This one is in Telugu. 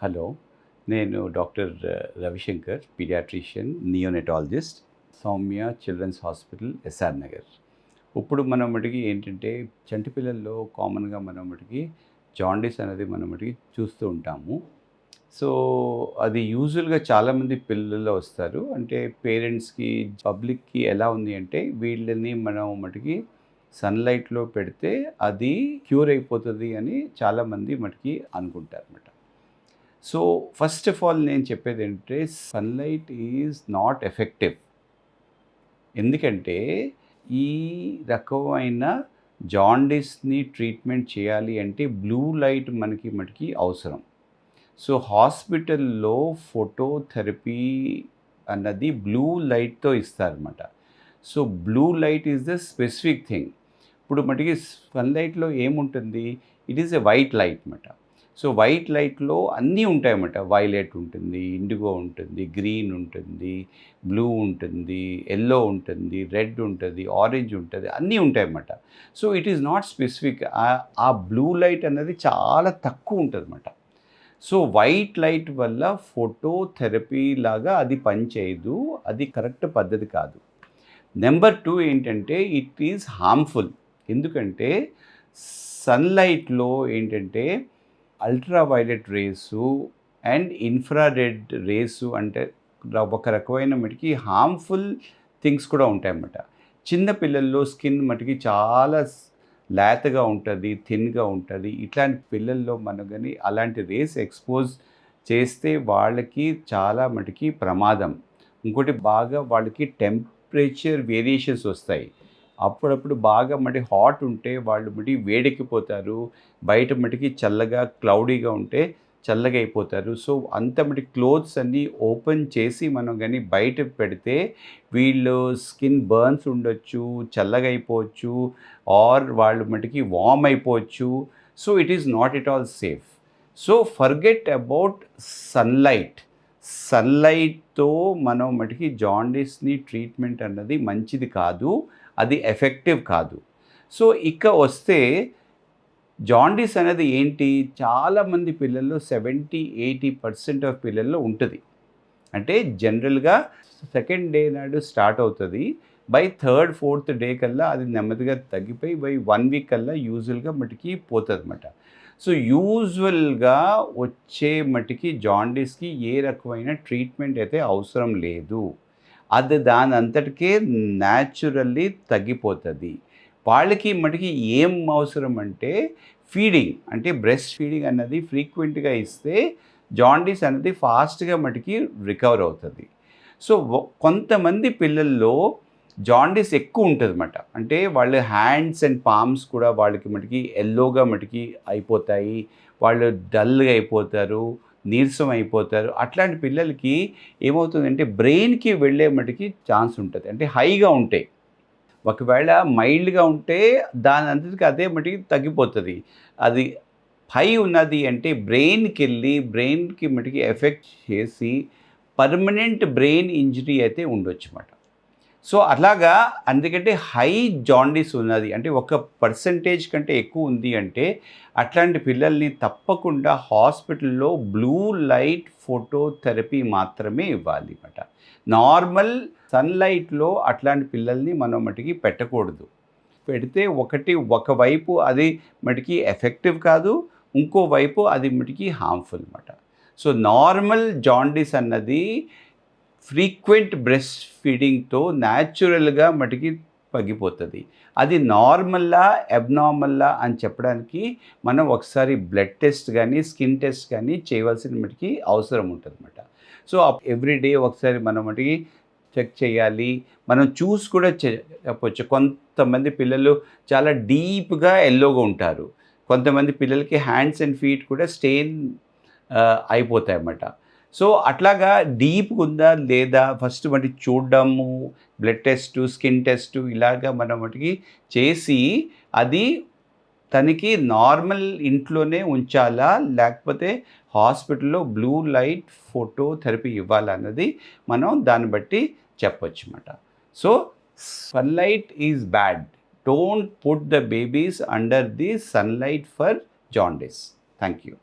హలో, నేను doctor Ravishankar, paediatrician, neonatologist, Soumya children's hospital, SR Nagar. ఇప్పుడు మనం మటుకి ఏంటంటే చంటి పిల్లల్లో కామన్గా మనం మటుకి జాండీస్ అనేది మనం మటుకి చూస్తూ ఉంటాము. సో అది యూజువల్గా చాలామంది పిల్లల్లో వస్తారు. అంటే పేరెంట్స్కి, పబ్లిక్కి ఎలా ఉంది అంటే వీళ్ళని మనం మటుకి సన్లైట్లో పెడితే అది క్యూర్ అయిపోతుంది అని చాలామంది మటుకి అనుకుంటారు అన్నమాట. సో ఫస్ట్ ఆఫ్ ఆల్ నేను చెప్పేది ఏంటంటే సన్లైట్ ఈజ్ నాట్ ఎఫెక్టివ్. ఎందుకంటే ఈ రకమైన జాండీస్ని ట్రీట్మెంట్ చేయాలి అంటే బ్లూ లైట్ మటుకి అవసరం. సో హాస్పిటల్లో ఫోటోథెరపీ అన్నది బ్లూ లైట్తో ఇస్తారన్నమాట. So blue light is the specific thing. ఇప్పుడు మటుకి సన్లైట్లో ఏముంటుంది, it is a white light అన్నమాట. సో వైట్ లైట్లో అన్నీ ఉంటాయన్నమాట. వైలెట్ ఉంటుంది, ఇండిగో ఉంటుంది, గ్రీన్ ఉంటుంది, బ్లూ ఉంటుంది, ఎల్లో ఉంటుంది, రెడ్ ఉంటుంది, ఆరెంజ్ ఉంటుంది, అన్నీ ఉంటాయన్నమాట. So it is not specific. ఆ బ్లూ లైట్ అనేది చాలా తక్కువ ఉంటుంది అన్నమాట. సో వైట్ లైట్ వల్ల ఫోటోథెరపీ లాగా అది పనిచేయదు, అది కరెక్ట్ పద్ధతి కాదు. నెంబర్ 2 ఏంటంటే ఇట్ ఈజ్ హార్మ్ఫుల్. ఎందుకంటే సన్లైట్లో ఏంటంటే ultraviolet race and infrared race అంటే ఒక రకమైన మటుకి హార్మ్ఫుల్ థింగ్స్ కూడా ఉంటాయన్నమాట. చిన్న పిల్లల్లో స్కిన్ మటుకి చాలా లేతగా ఉంటుంది, థిన్గా ఉంటుంది. ఇట్లాంటి పిల్లల్లో మనం కానీ అలాంటి రేస్ ఎక్స్పోజ్ చేస్తే వాళ్ళకి చాలా మటుకి ప్రమాదం. ఇంకోటి బాగా వాళ్ళకి టెంపరేచర్ వేరియేషన్స్ వస్తాయి. అప్పుడప్పుడు బాగా హాట్ ఉంటే వాళ్ళు వేడెక్కిపోతారు, బయట మటుకి చల్లగా క్లౌడీగా ఉంటే చల్లగా అయిపోతారు. సో అంత క్లోత్స్ అన్నీ ఓపెన్ చేసి మనం కానీ బయట పెడితే వీళ్ళు స్కిన్ బర్న్స్ ఉండొచ్చు, చల్లగా అయిపోవచ్చు, ఆర్ వాళ్ళు వార్మ్ అయిపోవచ్చు. So it is not at all safe. So forget about sunlight. సన్లైట్తో మనం జాండీస్ని ట్రీట్మెంట్ అన్నది మంచిది కాదు, అది ఎఫెక్టివ్ కాదు. సో ఇక వస్తే జాండీస్ అనేది ఏంటి, చాలామంది పిల్లల్లో 70-80% ఆఫ్ పిల్లల్లో ఉంటుంది. అంటే జనరల్గా సెకండ్ డే నాడు స్టార్ట్ అవుతుంది, బై 3rd-4th డే కల్లా అది నెమ్మదిగా తగ్గిపోయి బై 1 వీక్ కల్లా యూజువల్గా పోతుంది అన్నమాట. సో యూజువల్గా వచ్చే జాండీస్కి ఏ రకమైన ట్రీట్మెంట్ అయితే అవసరం లేదు, అది దాని అంతటికే న్యాచురల్లీ తగ్గిపోతుంది. వాళ్ళకి ఏం అవసరం అంటే ఫీడింగ్, అంటే బ్రెస్ట్ ఫీడింగ్ అన్నది ఫ్రీక్వెంట్గా ఇస్తే జాండీస్ అనేది ఫాస్ట్గా రికవర్ అవుతుంది. సో కొంతమంది పిల్లల్లో జాండీస్ ఎక్కువ ఉంటుంది అన్నమాట. అంటే వాళ్ళ హ్యాండ్స్ అండ్ పామ్స్ కూడా వాళ్ళకి ఎల్లోగా అయిపోతాయి, వాళ్ళు డల్గా అయిపోతారు, నీరసం అయిపోతారు. అట్లాంటి పిల్లలకి ఏమవుతుందంటే బ్రెయిన్కి వెళ్ళే ఛాన్స్ ఉంటుంది. అంటే హైగా ఉంటాయి. ఒకవేళ మైల్డ్గా ఉంటే దాని అంతటికి అదే తగ్గిపోతుంది. అది హై ఉన్నది అంటే బ్రెయిన్కి ఎఫెక్ట్ చేసి పర్మనెంట్ బ్రెయిన్ ఇంజరీ అయితే ఉండొచ్చు అన్నమాట. సో అలాగా, అందుకంటే హై జాండీస్ ఉన్నది అంటే 1% కంటే ఎక్కువ ఉంది అంటే అట్లాంటి పిల్లల్ని తప్పకుండా హాస్పిటల్లో బ్లూ లైట్ ఫోటోథెరపీ మాత్రమే ఇవ్వాలి అన్నమాట. నార్మల్ సన్లైట్లో అట్లాంటి పిల్లల్ని మనం పెట్టకూడదు. పెడితే ఒకవైపు అది ఎఫెక్టివ్ కాదు, ఇంకోవైపు అది హార్మ్ఫుల్ అన్నమాట. సో నార్మల్ జాండీస్ అన్నది ఫ్రీక్వెంట్ బ్రెస్ట్ ఫీడింగ్తో న్యాచురల్గా తగ్గిపోతుంది. అది నార్మల్లా అబ్నార్మల్లా అని చెప్పడానికి మనం ఒకసారి బ్లడ్ టెస్ట్ కానీ స్కిన్ టెస్ట్ కానీ చేయవలసిన అవసరం ఉంటుంది అన్నమాట. సో ఎవ్రీడే ఒకసారి మనం చెక్ చేయాలి. మనం చూసి కూడా చెప్పవచ్చు. కొంతమంది పిల్లలు చాలా డీప్గా ఎల్లోగా ఉంటారు, కొంతమంది పిల్లలకి హ్యాండ్స్ అండ్ ఫీట్ కూడా స్టెయిన్ అయిపోతాయి అన్నమాట. సో అట్లాగా డీప్గా ఉందా లేదా ఫస్ట్ చూడడము, బ్లడ్ టెస్ట్, స్కిన్ టెస్ట్ ఇలాగా మనం చేసి అది తనకి నార్మల్ ఇంట్లోనే ఉంచాలా లేకపోతే హాస్పిటల్లో బ్లూ లైట్ ఫోటోథెరపీ ఇవ్వాలన్నది మనం దాన్ని బట్టి చెప్పొచ్చు అన్నమాట. So sunlight is bad. Don't put the babies under the sunlight for jaundice. Thank you.